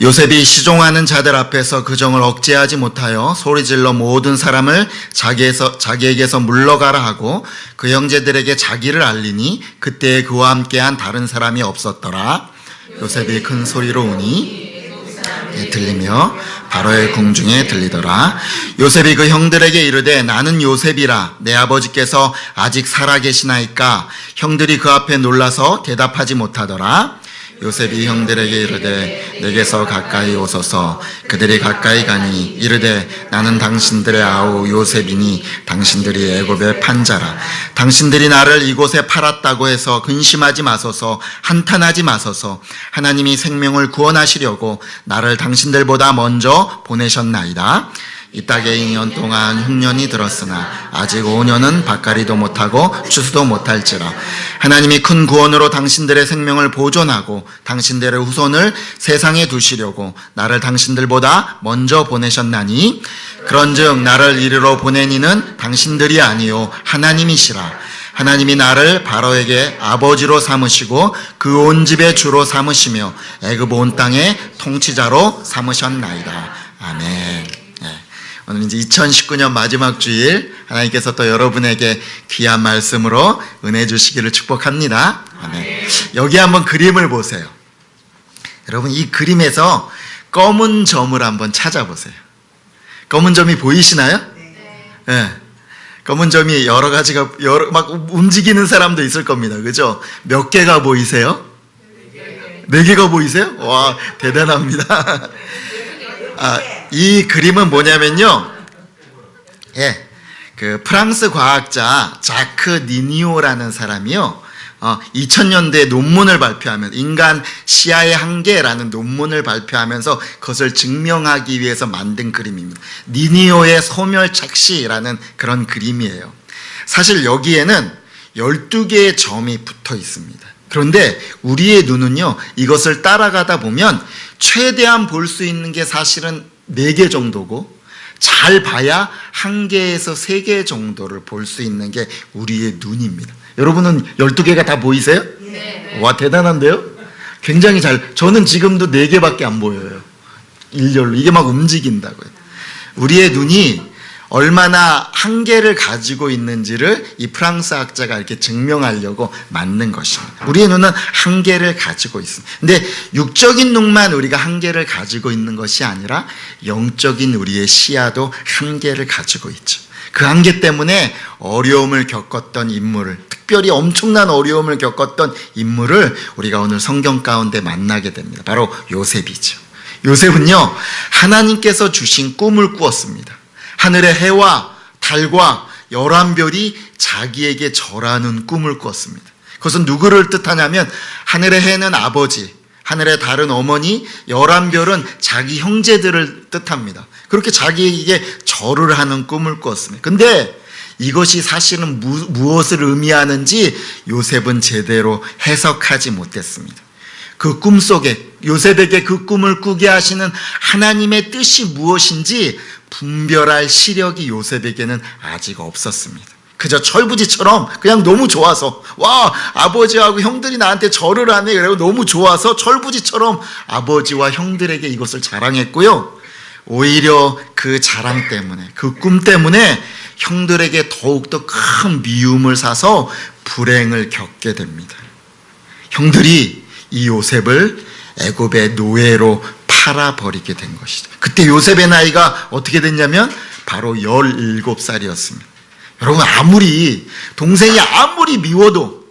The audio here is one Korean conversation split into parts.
요셉이 시종하는 자들 앞에서 그 정을 억제하지 못하여 소리질러 모든 사람을 자기에게서 물러가라 하고 그 형제들에게 자기를 알리니 그때에 그와 함께한 다른 사람이 없었더라. 요셉이 큰 소리로 우니 들리며 바로의 궁중에 들리더라. 요셉이 그 형들에게 이르되 나는 요셉이라. 내 아버지께서 아직 살아계시나이까. 형들이 그 앞에 놀라서 대답하지 못하더라. 요셉이 형들에게 이르되 내게서 가까이 오소서. 그들이 가까이 가니 이르되 나는 당신들의 아우 요셉이니 당신들이 애굽의 판자라. 당신들이 나를 이곳에 팔았다고 해서 근심하지 마소서. 한탄하지 마소서. 하나님이 생명을 구원하시려고 나를 당신들보다 먼저 보내셨나이다. 이 땅에 2년 동안 흉년이 들었으나 아직 5년은 밭갈이도 못하고 추수도 못할지라. 하나님이 큰 구원으로 당신들의 생명을 보존하고 당신들의 후손을 세상에 두시려고 나를 당신들보다 먼저 보내셨나니 그런즉 나를 이리로 보낸 이는 당신들이 아니요 하나님이시라. 하나님이 나를 바로에게 아버지로 삼으시고 그 온 집의 주로 삼으시며 애굽 온 땅의 통치자로 삼으셨나이다. 아멘. 오늘 이제 2019년 마지막 주일 하나님께서 또 여러분에게 귀한 말씀으로 은혜 주시기를 축복합니다. 아멘. 여기 한번 그림을 보세요. 여러분 이 그림에서 검은 점을 한번 찾아보세요. 검은 점이 보이시나요? 네. 검은 점이 여러 가지가 막 움직이는 사람도 있을 겁니다. 그죠? 몇 개가 보이세요? 4개가 보이세요? 와, 대단합니다. 이 그림은 뭐냐면요. 예. 그 프랑스 과학자 자크 니니오라는 사람이요. 2000년대에 논문을 발표하면서 인간 시야의 한계라는 논문을 발표하면서 그것을 증명하기 위해서 만든 그림입니다. 니니오의 소멸착시라는 그런 그림이에요. 사실 여기에는 12개의 점이 붙어 있습니다. 그런데 우리의 눈은요, 이것을 따라가다 보면 최대한 볼 수 있는 게 사실은 4개 정도고 잘 봐야 1개에서 3개 정도를 볼 수 있는 게 우리의 눈입니다. 여러분은 12개가 다 보이세요? 네. 와, 대단한데요? 굉장히 저는 지금도 4개밖에 안 보여요. 일렬로. 이게 막 움직인다고요. 우리의 눈이 얼마나 한계를 가지고 있는지를 이 프랑스 학자가 이렇게 증명하려고 만든 것입니다. 우리의 눈은 한계를 가지고 있습니다. 근데 육적인 눈만 우리가 한계를 가지고 있는 것이 아니라 영적인 우리의 시야도 한계를 가지고 있죠. 그 한계 때문에 어려움을 겪었던 인물을, 특별히 엄청난 어려움을 겪었던 인물을 우리가 오늘 성경 가운데 만나게 됩니다. 바로 요셉이죠. 요셉은요, 하나님께서 주신 꿈을 꾸었습니다. 하늘의 해와 달과 11별이 자기에게 절하는 꿈을 꾸었습니다. 그것은 누구를 뜻하냐면 하늘의 해는 아버지, 하늘의 달은 어머니, 11별은 자기 형제들을 뜻합니다. 그렇게 자기에게 절을 하는 꿈을 꾸었습니다. 근데 이것이 사실은 무엇을 의미하는지 요셉은 제대로 해석하지 못했습니다. 그 꿈 속에 요셉에게 그 꿈을 꾸게 하시는 하나님의 뜻이 무엇인지 분별할 시력이 요셉에게는 아직 없었습니다. 그저 철부지처럼 그냥 너무 좋아서, 와, 아버지하고 형들이 나한테 절을 하네, 그리고 너무 좋아서 철부지처럼 아버지와 형들에게 이것을 자랑했고요. 오히려 그 자랑 때문에, 그 꿈 때문에 형들에게 더욱더 큰 미움을 사서 불행을 겪게 됩니다. 형들이 이 요셉을 애굽의 노예로 팔아버리게 된 것이죠. 그때 요셉의 나이가 어떻게 됐냐면 바로 17살이었습니다. 여러분, 동생이 아무리 미워도,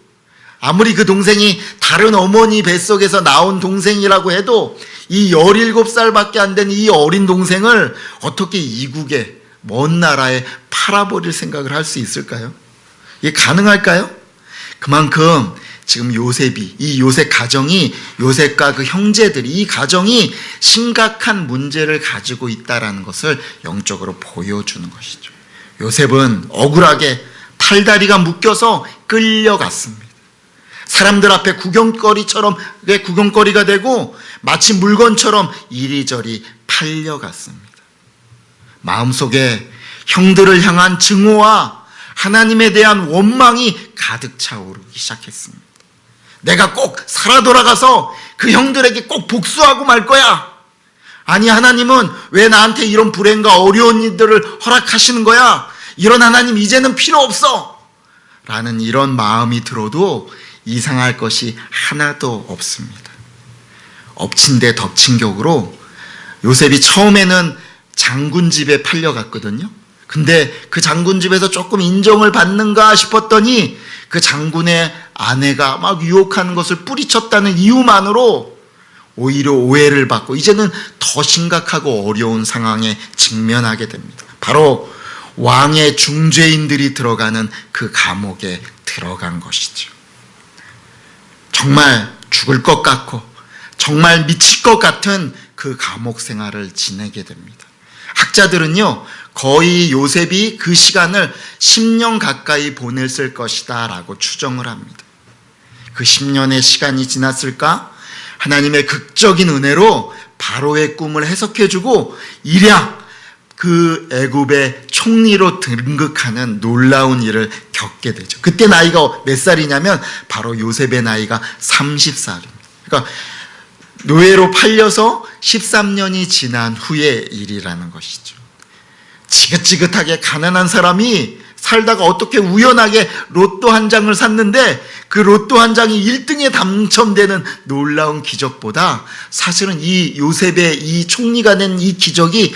아무리 그 동생이 다른 어머니 뱃속에서 나온 동생이라고 해도 이 17살밖에 안 된 이 어린 동생을 어떻게 이국의 먼 나라에 팔아버릴 생각을 할 수 있을까요? 이게 가능할까요? 그만큼 지금 이 요셉 가정이, 요셉과 그 형제들이, 이 가정이 심각한 문제를 가지고 있다는 것을 영적으로 보여주는 것이죠. 요셉은 억울하게 팔다리가 묶여서 끌려갔습니다. 사람들 앞에 구경거리가 되고 마치 물건처럼 이리저리 팔려갔습니다. 마음속에 형들을 향한 증오와 하나님에 대한 원망이 가득 차오르기 시작했습니다. 내가 꼭 살아 돌아가서 그 형들에게 꼭 복수하고 말 거야. 아니, 하나님은 왜 나한테 이런 불행과 어려운 일들을 허락하시는 거야? 이런 하나님 이제는 필요 없어! 라는 이런 마음이 들어도 이상할 것이 하나도 없습니다. 엎친 데 덮친 격으로 요셉이 처음에는 장군 집에 팔려갔거든요. 근데 그 장군 집에서 조금 인정을 받는가 싶었더니 그 장군의 아내가 막 유혹하는 것을 뿌리쳤다는 이유만으로 오히려 오해를 받고 이제는 더 심각하고 어려운 상황에 직면하게 됩니다. 바로 왕의 중죄인들이 들어가는 그 감옥에 들어간 것이죠. 정말 죽을 것 같고 정말 미칠 것 같은 그 감옥 생활을 지내게 됩니다. 학자들은요, 거의 요셉이 그 시간을 10년 가까이 보냈을 것이다 라고 추정을 합니다. 그 10년의 시간이 지났을까? 하나님의 극적인 은혜로 바로의 꿈을 해석해주고 일약 그 애굽의 총리로 등극하는 놀라운 일을 겪게 되죠. 그때 나이가 몇 살이냐면 바로 요셉의 나이가 30살입니다. 그러니까 노예로 팔려서 13년이 지난 후의 일이라는 것이죠. 지긋지긋하게 가난한 사람이 살다가 어떻게 우연하게 로또 한 장을 샀는데 그 로또 한 장이 1등에 당첨되는 놀라운 기적보다 사실은 이 요셉의 이 총리가 된 이 기적이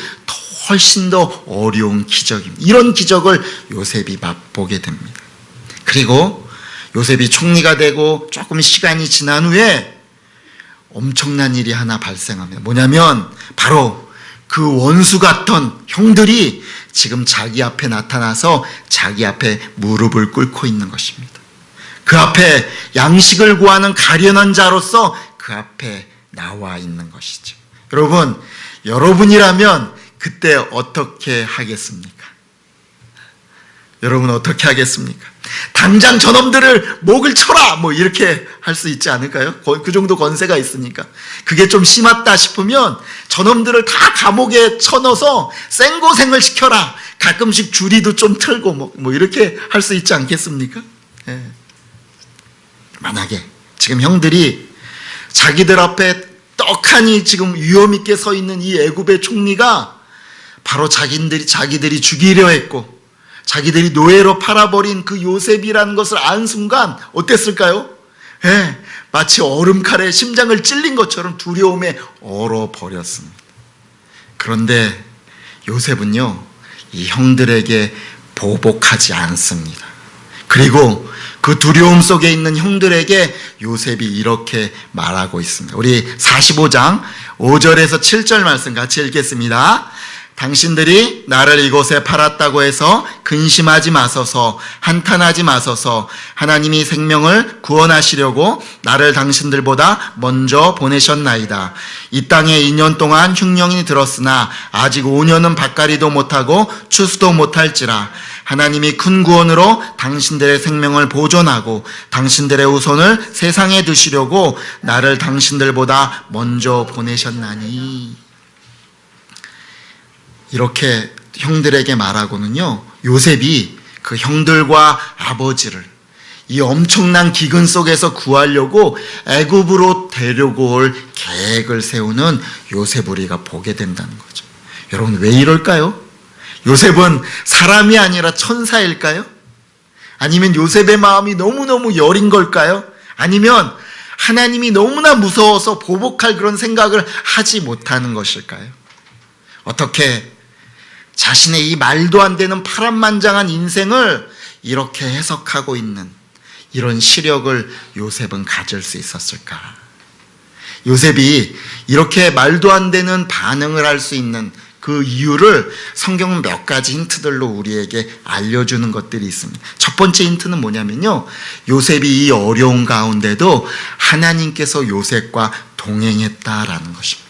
훨씬 더 어려운 기적입니다. 이런 기적을 요셉이 맛보게 됩니다. 그리고 요셉이 총리가 되고 조금 시간이 지난 후에 엄청난 일이 하나 발생합니다. 뭐냐면 바로 그 원수 같던 형들이 지금 자기 앞에 나타나서 자기 앞에 무릎을 꿇고 있는 것입니다. 그 앞에 양식을 구하는 가련한 자로서 그 앞에 나와 있는 것이죠. 여러분, 여러분이라면 그때 어떻게 하겠습니까? 여러분 어떻게 하겠습니까? 당장 저놈들을 목을 쳐라! 뭐 이렇게 할 수 있지 않을까요? 그 정도 권세가 있으니까. 그게 좀 심했다 싶으면 저놈들을 다 감옥에 쳐넣어서 생고생을 시켜라! 가끔씩 주리도 좀 틀고 뭐 이렇게 할 수 있지 않겠습니까? 예. 만약에 지금 형들이 자기들 앞에 떡하니 지금 위험 있게 서 있는 이 애굽의 총리가 바로 자기들이 죽이려 했고 자기들이 노예로 팔아버린 그 요셉이라는 것을 안 순간 어땠을까요? 예, 마치 얼음칼에 심장을 찔린 것처럼 두려움에 얼어버렸습니다. 그런데 요셉은요, 이 형들에게 보복하지 않습니다. 그리고 그 두려움 속에 있는 형들에게 요셉이 이렇게 말하고 있습니다. 우리 45장 5절에서 7절 말씀 같이 읽겠습니다. 당신들이 나를 이곳에 팔았다고 해서 근심하지 마소서, 한탄하지 마소서. 하나님이 생명을 구원하시려고 나를 당신들보다 먼저 보내셨나이다. 이 땅에 2년 동안 흉년이 들었으나 아직 5년은 밭갈이도 못하고 추수도 못할지라. 하나님이 큰 구원으로 당신들의 생명을 보존하고 당신들의 후손을 세상에 두시려고 나를 당신들보다 먼저 보내셨나니. 이렇게 형들에게 말하고는요, 요셉이 그 형들과 아버지를 이 엄청난 기근 속에서 구하려고 애굽으로 데려고 올 계획을 세우는 요셉을 우리가 보게 된다는 거죠. 여러분, 왜 이럴까요? 요셉은 사람이 아니라 천사일까요? 아니면 요셉의 마음이 너무너무 여린 걸까요? 아니면 하나님이 너무나 무서워서 보복할 그런 생각을 하지 못하는 것일까요? 어떻게 자신의 이 말도 안 되는 파란만장한 인생을 이렇게 해석하고 있는 이런 시력을 요셉은 가질 수 있었을까? 요셉이 이렇게 말도 안 되는 반응을 할 수 있는 그 이유를 성경은 몇 가지 힌트들로 우리에게 알려주는 것들이 있습니다. 첫 번째 힌트는 뭐냐면요, 요셉이 이 어려운 가운데도 하나님께서 요셉과 동행했다라는 것입니다.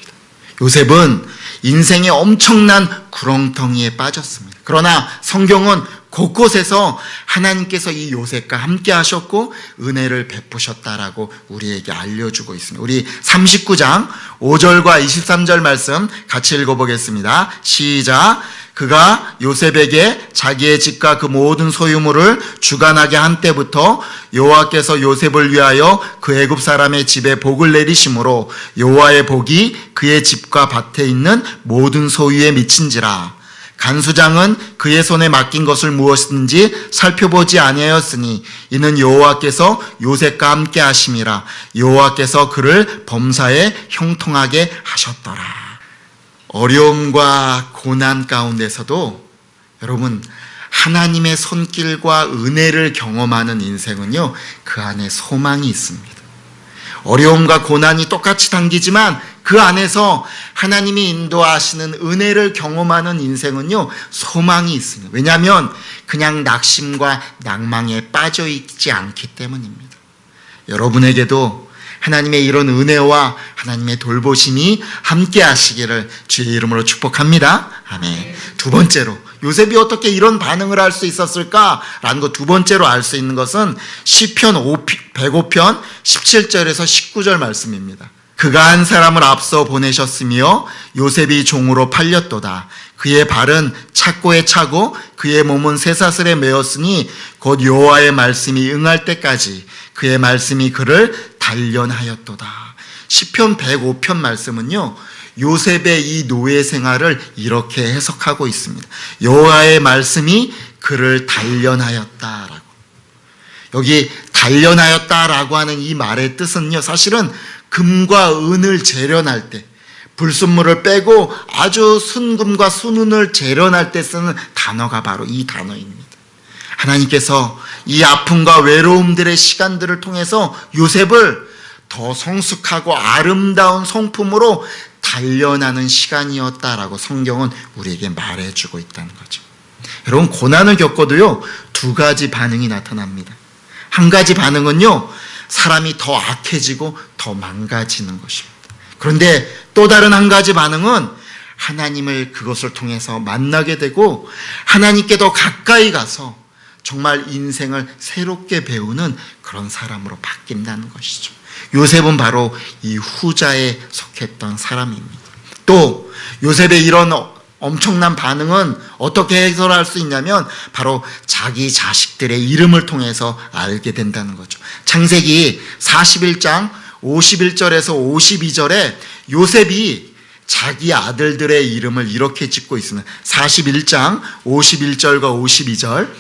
요셉은 인생의 엄청난 구렁텅이에 빠졌습니다. 그러나 성경은 곳곳에서 하나님께서 이 요셉과 함께 하셨고 은혜를 베푸셨다라고 우리에게 알려주고 있습니다. 우리 39장 5절과 23절 말씀 같이 읽어보겠습니다. 시작. 그가 요셉에게 자기의 집과 그 모든 소유물을 주관하게 한 때부터 여호와께서 요셉을 위하여 그 애굽 사람의 집에 복을 내리심으로 여호와의 복이 그의 집과 밭에 있는 모든 소유에 미친지라. 간수장은 그의 손에 맡긴 것을 무엇인지 살펴보지 아니하였으니 이는 여호와께서 요셉과 함께 하심이라. 여호와께서 그를 범사에 형통하게 하셨더라. 어려움과 고난 가운데서도 여러분, 하나님의 손길과 은혜를 경험하는 인생은요, 그 안에 소망이 있습니다. 어려움과 고난이 똑같이 당기지만 그 안에서 하나님이 인도하시는 은혜를 경험하는 인생은요, 소망이 있습니다. 왜냐하면 그냥 낙심과 낭망에 빠져 있지 않기 때문입니다. 여러분에게도 하나님의 이런 은혜와 하나님의 돌보심이 함께 하시기를 주의 이름으로 축복합니다. 아멘. 두 번째로, 요셉이 어떻게 이런 반응을 할 수 있었을까라는 거 두 번째로 알 수 있는 것은 시편 105편 17절에서 19절 말씀입니다. 그가 한 사람을 앞서 보내셨으며 요셉이 종으로 팔렸도다. 그의 발은 착고에 차고 그의 몸은 쇠사슬에 매었으니 곧 여호와의 말씀이 응할 때까지 그의 말씀이 그를 단련하였도다. 시편 105편 말씀은요, 요셉의 이 노예 생활을 이렇게 해석하고 있습니다. 여호와의 말씀이 그를 단련하였다라고. 여기 단련하였다라고 하는 이 말의 뜻은요, 사실은 금과 은을 재련할 때, 불순물을 빼고 아주 순금과 순은을 재련할 때 쓰는 단어가 바로 이 단어입니다. 하나님께서 이 아픔과 외로움들의 시간들을 통해서 요셉을 더 성숙하고 아름다운 성품으로 단련하는 시간이었다라고 성경은 우리에게 말해주고 있다는 거죠. 여러분, 고난을 겪어도요, 두 가지 반응이 나타납니다. 한 가지 반응은요, 사람이 더 악해지고 더 망가지는 것입니다. 그런데 또 다른 한 가지 반응은 하나님을 그것을 통해서 만나게 되고 하나님께 더 가까이 가서 정말 인생을 새롭게 배우는 그런 사람으로 바뀐다는 것이죠. 요셉은 바로 이 후자에 속했던 사람입니다. 또 요셉의 이런 엄청난 반응은 어떻게 해설할 수 있냐면 바로 자기 자식들의 이름을 통해서 알게 된다는 거죠. 창세기 41장 51절에서 52절에 요셉이 자기 아들들의 이름을 이렇게 짓고 있습니다. 41장 51절과 52절,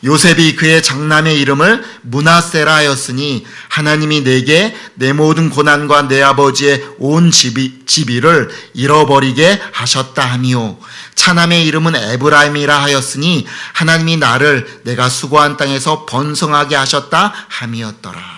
요셉이 그의 장남의 이름을 므낫세라 하였으니 하나님이 내게 내 모든 고난과 내 아버지의 온 지비를 잃어버리게 하셨다 하미요, 차남의 이름은 에브라임이라 하였으니 하나님이 나를 내가 수고한 땅에서 번성하게 하셨다 함이었더라.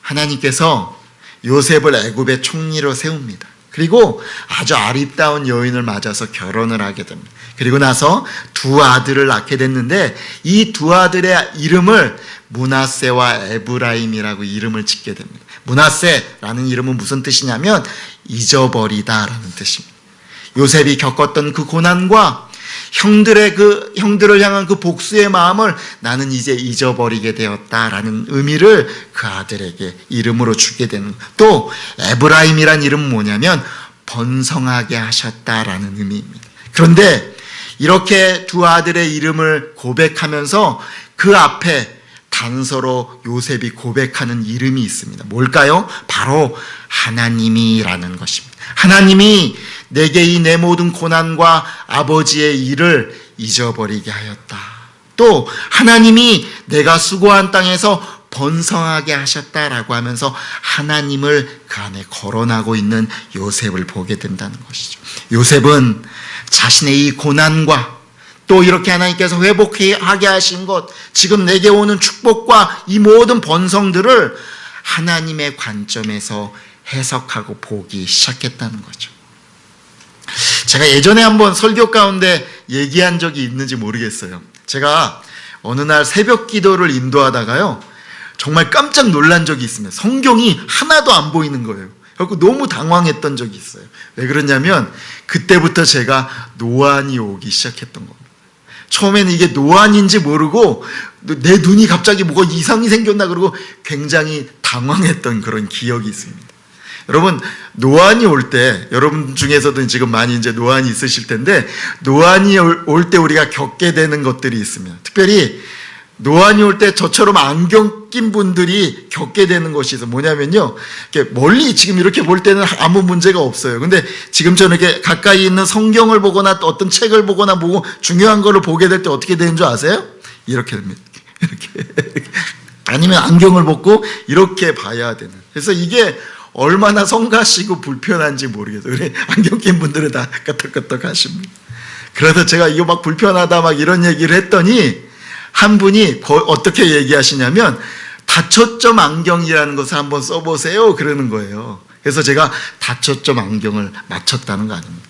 하나님께서 요셉을 애굽의 총리로 세웁니다. 그리고 아주 아리따운 여인을 맞아서 결혼을 하게 됩니다. 그리고 나서 두 아들을 낳게 됐는데 이 두 아들의 이름을 므낫세와 에브라임이라고 이름을 짓게 됩니다. 므낫세라는 이름은 무슨 뜻이냐면 잊어버리다라는 뜻입니다. 요셉이 겪었던 그 고난과 형들을 향한 그 복수의 마음을 나는 이제 잊어버리게 되었다라는 의미를 그 아들에게 이름으로 주게 되는 것. 또 에브라임이란 이름은 뭐냐면 번성하게 하셨다라는 의미입니다. 그런데 이렇게 두 아들의 이름을 고백하면서 그 앞에 단서로 요셉이 고백하는 이름이 있습니다. 뭘까요? 바로 하나님이라는 것입니다. 하나님이 내게 이 내 모든 고난과 아버지의 일을 잊어버리게 하였다. 또 하나님이 내가 수고한 땅에서 번성하게 하셨다라고 하면서 하나님을 그 안에 거론하고 있는 요셉을 보게 된다는 것이죠. 요셉은 자신의 이 고난과 또 이렇게 하나님께서 회복하게 하신 것, 지금 내게 오는 축복과 이 모든 번성들을 하나님의 관점에서 해석하고 보기 시작했다는 거죠. 제가 예전에 한번 설교 가운데 얘기한 적이 있는지 모르겠어요. 제가 어느 날 새벽 기도를 인도하다가요, 정말 깜짝 놀란 적이 있습니다. 성경이 하나도 안 보이는 거예요. 그래서 너무 당황했던 적이 있어요. 왜 그러냐면 그때부터 제가 노안이 오기 시작했던 겁니다. 처음에는 이게 노안인지 모르고 내 눈이 갑자기 뭐가 이상이 생겼나 그러고 굉장히 당황했던 그런 기억이 있습니다. 여러분, 노안이 올 때, 여러분 중에서도 지금 많이 이제 노안이 있으실 텐데, 노안이 올 때 우리가 겪게 되는 것들이 있습니다. 특별히 노안이 올 때 저처럼 안경 낀 분들이 겪게 되는 것이 있어요. 뭐냐면요, 이렇게 멀리 지금 이렇게 볼 때는 아무 문제가 없어요. 근데 지금처럼 이렇게 가까이 있는 성경을 보거나 또 어떤 책을 보거나 보고 중요한 거를 보게 될 때 어떻게 되는 줄 아세요? 이렇게 됩니다. 이렇게. 아니면 안경을 벗고 이렇게 봐야 되는. 그래서 이게 얼마나 성가시고 불편한지 모르겠어요. 그래, 안경 낀 분들은 다 끄덕끄덕 하십니다. 그래서 제가 이거 막 불편하다 막 이런 얘기를 했더니 한 분이 어떻게 얘기하시냐면 다초점 안경이라는 것을 한번 써보세요 그러는 거예요. 그래서 제가 다초점 안경을 맞췄다는 거 아닙니까?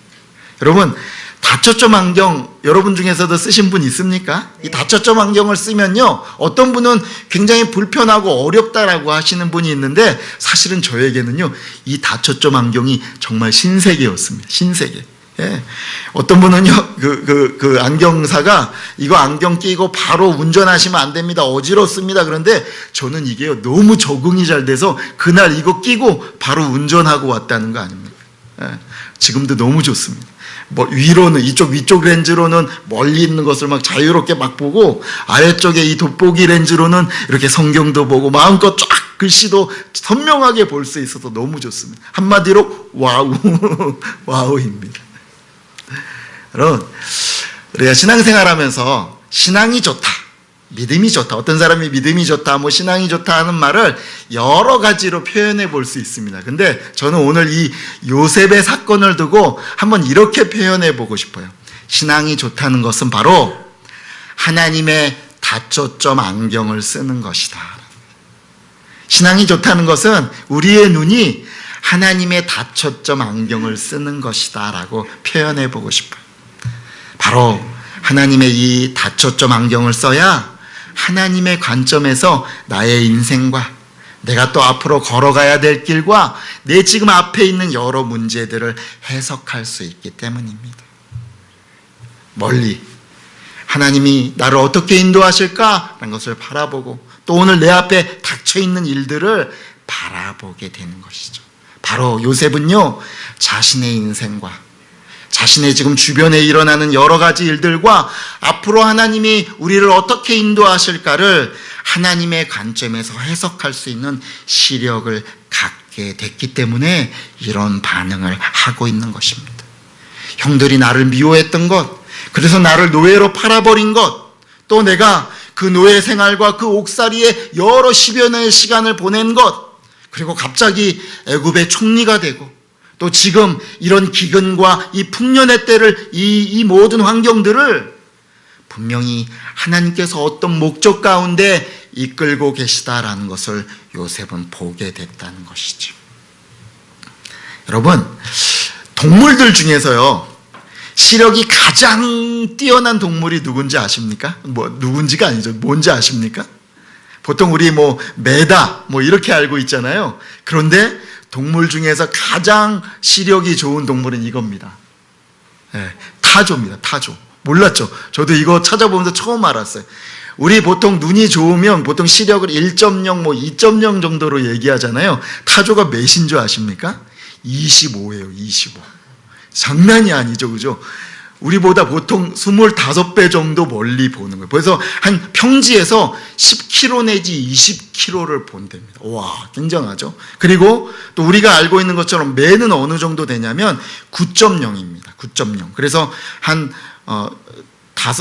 여러분, 다초점 안경 여러분 중에서도 쓰신 분 있습니까? 이 다초점 안경을 쓰면요, 어떤 분은 굉장히 불편하고 어렵다라고 하시는 분이 있는데 사실은 저에게는요, 이 다초점 안경이 정말 신세계였습니다. 신세계. 예. 어떤 분은요, 그 안경사가 이거 안경 끼고 바로 운전하시면 안 됩니다. 어지럽습니다. 그런데 저는 이게요, 너무 적응이 잘 돼서 그날 이거 끼고 바로 운전하고 왔다는 거 아닙니까? 예. 지금도 너무 좋습니다. 뭐 위로는 위쪽 렌즈로는 멀리 있는 것을 막 자유롭게 막 보고, 아래쪽에 이 돋보기 렌즈로는 이렇게 성경도 보고 마음껏 쫙 글씨도 선명하게 볼 수 있어서 너무 좋습니다. 한마디로 와우. 와우입니다. 여러분, 우리가 신앙생활하면서 신앙이 좋다, 믿음이 좋다, 어떤 사람이 믿음이 좋다, 뭐 신앙이 좋다 하는 말을 여러 가지로 표현해 볼 수 있습니다. 근데 저는 오늘 이 요셉의 사건을 두고 한번 이렇게 표현해 보고 싶어요. 신앙이 좋다는 것은 바로 하나님의 다초점 안경을 쓰는 것이다. 신앙이 좋다는 것은 우리의 눈이 하나님의 다초점 안경을 쓰는 것이다 라고 표현해 보고 싶어요. 바로 하나님의 이 다초점 안경을 써야 하나님의 관점에서 나의 인생과 내가 또 앞으로 걸어가야 될 길과 내 지금 앞에 있는 여러 문제들을 해석할 수 있기 때문입니다. 멀리 하나님이 나를 어떻게 인도하실까라는 것을 바라보고 또 오늘 내 앞에 닥쳐있는 일들을 바라보게 되는 것이죠. 바로 요셉은요, 자신의 인생과 자신의 지금 주변에 일어나는 여러 가지 일들과 앞으로 하나님이 우리를 어떻게 인도하실까를 하나님의 관점에서 해석할 수 있는 시력을 갖게 됐기 때문에 이런 반응을 하고 있는 것입니다. 형들이 나를 미워했던 것, 그래서 나를 노예로 팔아버린 것, 또 내가 그 노예 생활과 그 옥살이에 여러 10여 년의 시간을 보낸 것, 그리고 갑자기 애굽의 총리가 되고 또 지금 이런 기근과 이 풍년의 때를 이 모든 환경들을 분명히 하나님께서 어떤 목적 가운데 이끌고 계시다라는 것을 요셉은 보게 됐다는 것이죠. 여러분, 동물들 중에서요, 시력이 가장 뛰어난 동물이 누군지 아십니까? 누군지가 아니죠. 뭔지 아십니까? 보통 우리 메다 이렇게 알고 있잖아요. 그런데 동물 중에서 가장 시력이 좋은 동물은 이겁니다. 네, 타조입니다. 타조. 몰랐죠? 저도 이거 찾아보면서 처음 알았어요. 우리 보통 눈이 좋으면 보통 시력을 1.0, 2.0 정도로 얘기하잖아요. 타조가 몇인 줄 아십니까? 25예요, 25. 장난이 아니죠, 그죠? 우리보다 보통 25배 정도 멀리 보는 거예요. 그래서 한 평지에서 10km 내지 20km를 본답니다. 와, 굉장하죠? 그리고 또 우리가 알고 있는 것처럼 매는 어느 정도 되냐면 9.0입니다. 9.0. 그래서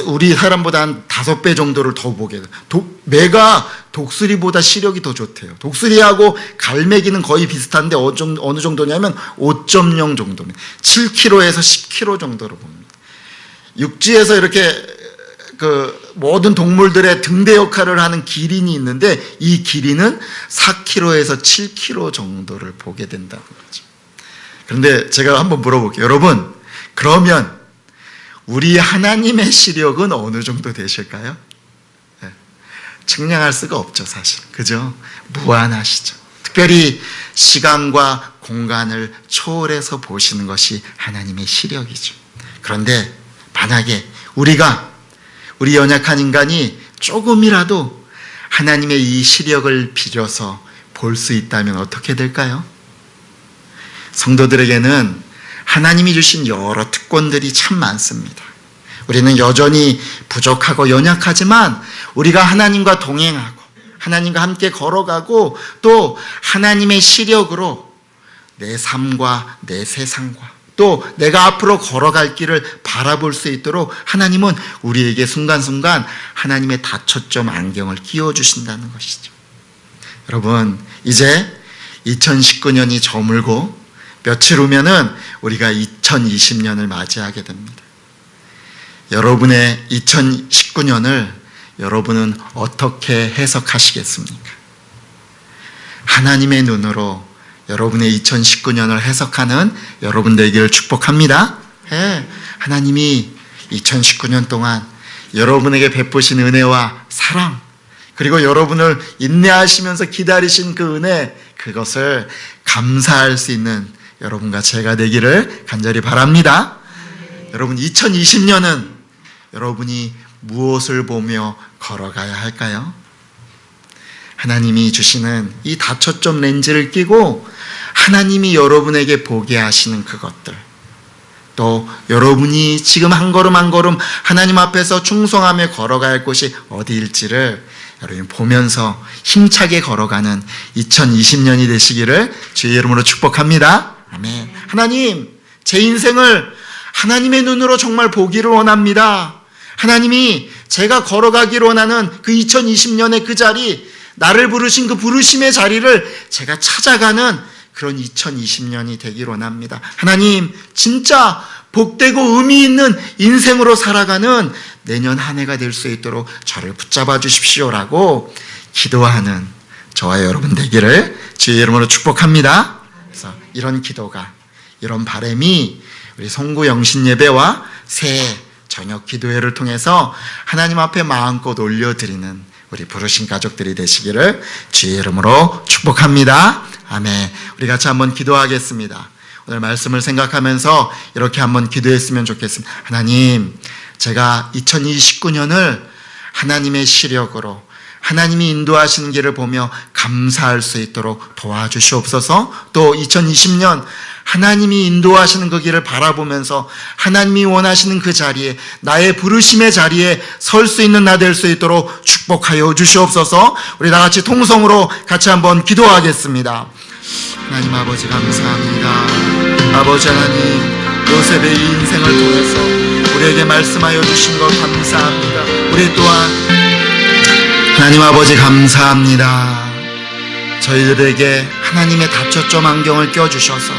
우리 사람보다 한 5배 정도를 더 보게 돼요. 매가 독수리보다 시력이 더 좋대요. 독수리하고 갈매기는 거의 비슷한데 어느 정도냐면 5.0 정도입니다. 7km에서 10km 정도로 봅니다. 육지에서 이렇게 모든 동물들의 등대 역할을 하는 기린이 있는데 이 기린은 4km에서 7km 정도를 보게 된다는 거죠. 그런데 제가 한번 물어볼게요. 여러분, 그러면 우리 하나님의 시력은 어느 정도 되실까요? 네. 측량할 수가 없죠, 사실. 그죠? 무한하시죠. 특별히 시간과 공간을 초월해서 보시는 것이 하나님의 시력이죠. 그런데 만약에 우리 연약한 인간이 조금이라도 하나님의 이 시력을 빌어서 볼 수 있다면 어떻게 될까요? 성도들에게는 하나님이 주신 여러 특권들이 참 많습니다. 우리는 여전히 부족하고 연약하지만 우리가 하나님과 동행하고 하나님과 함께 걸어가고 또 하나님의 시력으로 내 삶과 내 세상과 또 내가 앞으로 걸어갈 길을 바라볼 수 있도록 하나님은 우리에게 순간순간 하나님의 다초점 안경을 끼워주신다는 것이죠. 여러분, 이제 2019년이 저물고 며칠 후면은 우리가 2020년을 맞이하게 됩니다. 여러분의 2019년을 여러분은 어떻게 해석하시겠습니까? 하나님의 눈으로 여러분의 2019년을 해석하는 여러분 되기를 축복합니다. 하나님이 2019년 동안 여러분에게 베푸신 은혜와 사랑, 그리고 여러분을 인내하시면서 기다리신 그 은혜, 그것을 감사할 수 있는 여러분과 제가 되기를 간절히 바랍니다. 여러분, 2020년은 여러분이 무엇을 보며 걸어가야 할까요? 하나님이 주시는 이 다초점 렌즈를 끼고 하나님이 여러분에게 보게 하시는 그것들, 또 여러분이 지금 한 걸음 한 걸음 하나님 앞에서 충성하며 걸어가야 할 곳이 어디일지를 여러분이 보면서 힘차게 걸어가는 2020년이 되시기를 주의 이름으로 축복합니다. 아멘. 하나님, 제 인생을 하나님의 눈으로 정말 보기를 원합니다. 하나님이 제가 걸어가기를 원하는 그 2020년의 그 자리, 나를 부르신 그 부르심의 자리를 제가 찾아가는 그런 2020년이 되기를 원합니다. 하나님, 진짜 복되고 의미 있는 인생으로 살아가는 내년 한 해가 될 수 있도록 저를 붙잡아 주십시오라고 기도하는 저와 여러분 되기를 주의 이름으로 축복합니다. 그래서 이런 기도가, 이런 바람이 우리 송구 영신 예배와 새해 저녁 기도회를 통해서 하나님 앞에 마음껏 올려드리는 우리 부르신 가족들이 되시기를 주의 이름으로 축복합니다. 아멘. 우리 같이 한번 기도하겠습니다. 오늘 말씀을 생각하면서 이렇게 한번 기도했으면 좋겠습니다. 하나님, 제가 2029년을 하나님의 시력으로 하나님이 인도하시는 길을 보며 감사할 수 있도록 도와주시옵소서. 또 2020년 하나님이 인도하시는 그 길을 바라보면서 하나님이 원하시는 그 자리에, 나의 부르심의 자리에 설 수 있는 나 될 수 있도록 축복하여 주시옵소서. 우리 다 같이 통성으로 같이 한번 기도하겠습니다. 하나님 아버지, 감사합니다. 아버지 하나님, 요셉의 이 인생을 통해서 우리에게 말씀하여 주신 것 감사합니다. 우리 또한 하나님 아버지 감사합니다. 저희들에게 하나님의 다초점 안경을 껴주셔서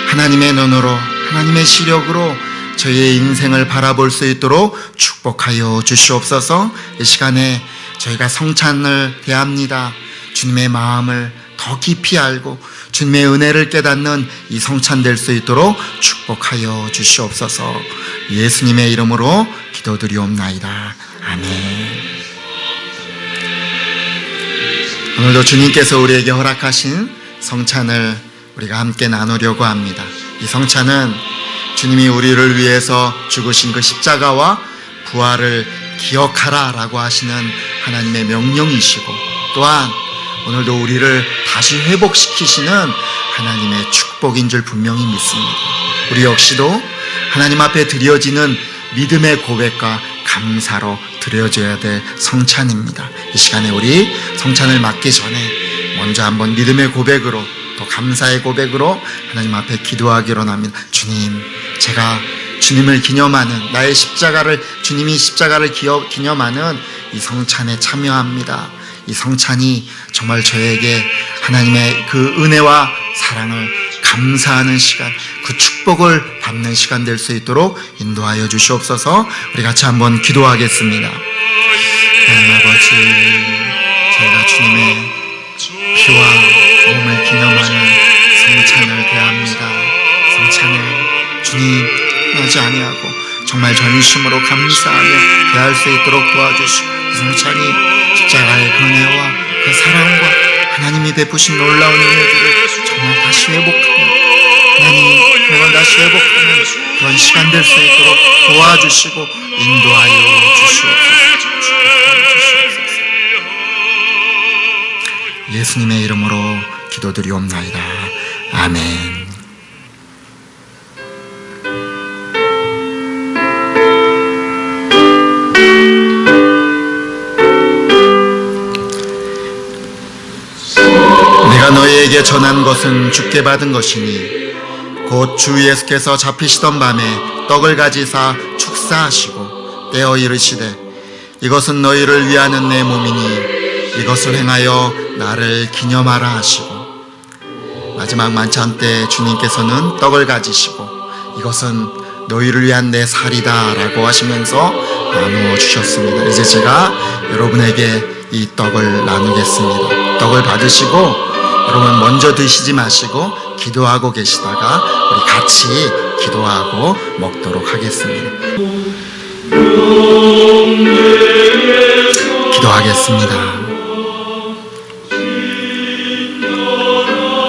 하나님의 눈으로, 하나님의 시력으로 저희의 인생을 바라볼 수 있도록 축복하여 주시옵소서. 이 시간에 저희가 성찬을 대합니다. 주님의 마음을 더 깊이 알고 주님의 은혜를 깨닫는 이 성찬 될 수 있도록 축복하여 주시옵소서. 예수님의 이름으로 기도드리옵나이다. 아멘. 오늘도 주님께서 우리에게 허락하신 성찬을 우리가 함께 나누려고 합니다. 이 성찬은 주님이 우리를 위해서 죽으신 그 십자가와 부활을 기억하라 라고 하시는 하나님의 명령이시고, 또한 오늘도 우리를 다시 회복시키시는 하나님의 축복인 줄 분명히 믿습니다. 우리 역시도 하나님 앞에 드려지는 믿음의 고백과 감사로 드려져야 될 성찬입니다. 이 시간에 우리 성찬을 맡기 전에 먼저 한번 믿음의 고백으로, 또 감사의 고백으로 하나님 앞에 기도하기로 합니다. 주님, 제가 주님을 기념하는, 나의 십자가를, 주님이 십자가를 기념하는 이 성찬에 참여합니다. 이 성찬이 정말 저에게 하나님의 그 은혜와 사랑을 감사하는 시간, 그 축복을 받는 시간 될 수 있도록 인도하여 주시옵소서. 우리 같이 한번 기도하겠습니다. 하나님 아버지, 저희가 주님의 피와 몸을 기념하는 성찬을 대합니다. 성찬을 주님 나지 아니하고 정말 전심으로 감사하며 대할 수 있도록 도와주시고, 이 성찬이 십자가의 은혜와 그 사랑과 하나님이 베푸신 놀라운 은혜들을 정말 다시 회복하는, 하나님 그걸 다시 회복하는 그런 시간 될 수 있도록 도와주시고 인도하여 주시옵소서. 예수님의 이름으로 기도드리옵나이다. 아멘. 내가 너희에게 전한 것은 주께 받은 것이니 곧 주 예수께서 잡히시던 밤에 떡을 가지사 축사하시고 떼어 이르시되 이것은 너희를 위하는 내 몸이니 이것을 행하여 나를 기념하라 하시고 마지막 만찬 때 주님께서는 떡을 가지시고 이것은 너희를 위한 내 살이다 라고 하시면서 나누어 주셨습니다. 이제 제가 여러분에게 이 떡을 나누겠습니다. 떡을 받으시고 여러분 먼저 드시지 마시고 기도하고 계시다가 우리 같이 기도하고 먹도록 하겠습니다. 기도하겠습니다.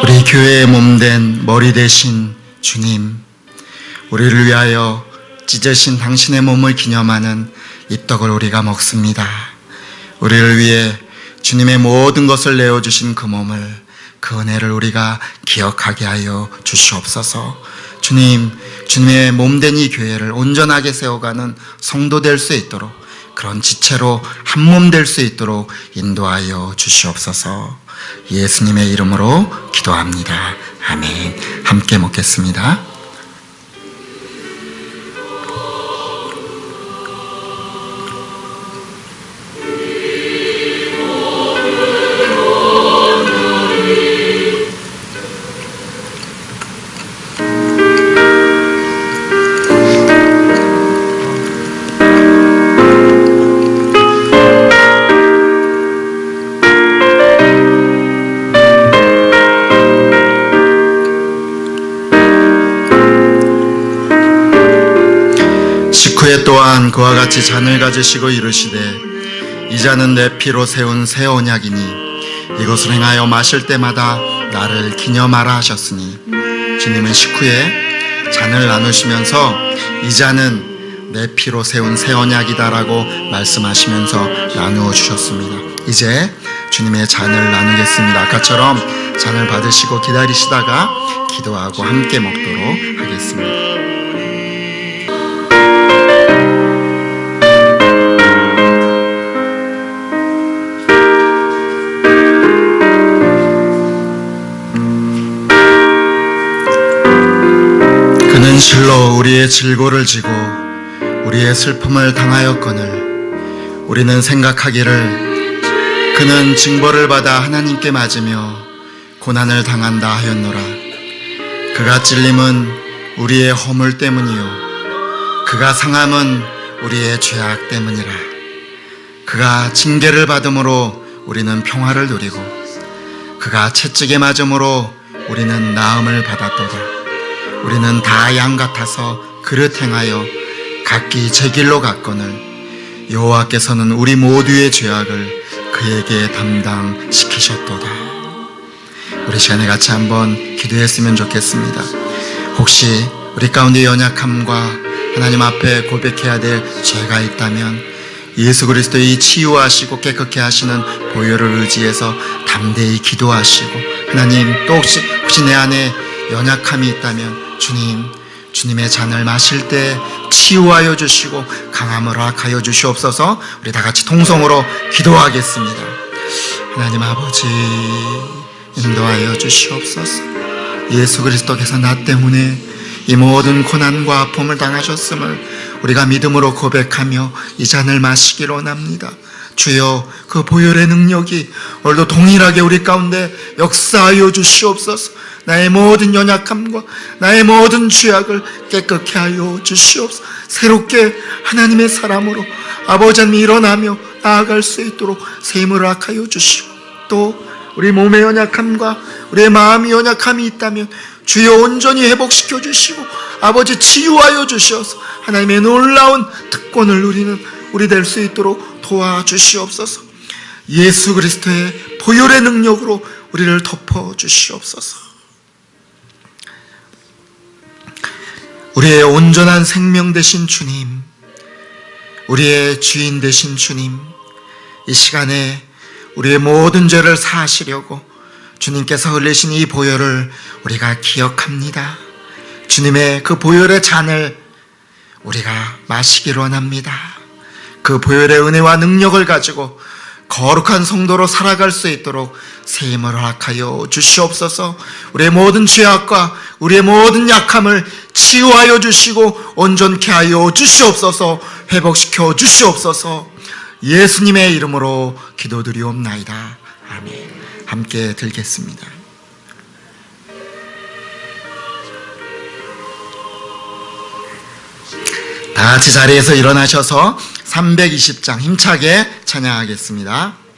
우리 교회의 몸된 머리 되신 주님, 우리를 위하여 찢으신 당신의 몸을 기념하는 이 떡을 우리가 먹습니다. 우리를 위해 주님의 모든 것을 내어주신 그 몸을, 그 은혜를 우리가 기억하게 하여 주시옵소서. 주님, 주님의 몸된 이 교회를 온전하게 세워가는 성도 될 수 있도록, 그런 지체로 한 몸 될 수 있도록 인도하여 주시옵소서. 예수님의 이름으로 기도합니다. 아멘. 함께 먹겠습니다. 후에 또한 그와 같이 잔을 가지시고 이르시되 이 잔은 내 피로 세운 새 언약이니 이것을 행하여 마실 때마다 나를 기념하라 하셨으니, 주님은 식후에 잔을 나누시면서 이 잔은 내 피로 세운 새 언약이다라고 말씀하시면서 나누어 주셨습니다. 이제 주님의 잔을 나누겠습니다. 아까처럼 잔을 받으시고 기다리시다가 기도하고 함께 먹도록 하겠습니다. 그는 실로 우리의 질고를 지고 우리의 슬픔을 당하였거늘 우리는 생각하기를 그는 징벌을 받아 하나님께 맞으며 고난을 당한다 하였노라. 그가 찔림은 우리의 허물 때문이요 그가 상함은 우리의 죄악 때문이라. 그가 징계를 받음으로 우리는 평화를 누리고 그가 채찍에 맞음으로 우리는 나음을 받았도다. 우리는 다 양 같아서 그릇 행하여 각기 제 길로 갔거늘 여호와께서는 우리 모두의 죄악을 그에게 담당시키셨도다. 우리 시간에 같이 한번 기도했으면 좋겠습니다. 혹시 우리 가운데 연약함과 하나님 앞에 고백해야 될 죄가 있다면 예수 그리스도의 치유하시고 깨끗게 하시는 보혈을 의지해서 담대히 기도하시고, 하나님 또 혹시 내 안에 연약함이 있다면 주님의 잔을 마실 때 치유하여 주시고 강함을 허락하여 주시옵소서. 우리 다 같이 통성으로 기도하겠습니다. 하나님 아버지, 인도하여 주시옵소서. 예수 그리스도께서 나 때문에 이 모든 고난과 아픔을 당하셨음을 우리가 믿음으로 고백하며 이 잔을 마시기로 원합니다. 주여, 그 보혈의 능력이 오늘도 동일하게 우리 가운데 역사하여 주시옵소서. 나의 모든 연약함과 나의 모든 죄악을 깨끗게 하여 주시옵소서. 새롭게 하나님의 사람으로 아버지 하나님 일어나며 나아갈 수 있도록 새 힘을 허락하여 주시고, 또 우리 몸의 연약함과 우리의 마음의 연약함이 있다면 주여 온전히 회복시켜 주시고 아버지 치유하여 주셔서 하나님의 놀라운 특권을 누리는 우리 될 수 있도록 도와주시옵소서. 예수 그리스도의 보혈의 능력으로 우리를 덮어 주시옵소서. 우리의 온전한 생명 되신 주님, 우리의 주인 되신 주님, 이 시간에 우리의 모든 죄를 사하시려고 주님께서 흘리신 이 보혈을 우리가 기억합니다. 주님의 그 보혈의 잔을 우리가 마시기를 원합니다. 그 보혈의 은혜와 능력을 가지고 거룩한 성도로 살아갈 수 있도록 새 힘을 허락하여 주시옵소서. 우리의 모든 죄악과 우리의 모든 약함을 치유하여 주시고 온전케 하여 주시옵소서. 회복시켜 주시옵소서. 예수님의 이름으로 기도드리옵나이다. 아멘. 함께 들겠습니다. 다 같이 자리에서 일어나셔서 320장 힘차게 찬양하겠습니다.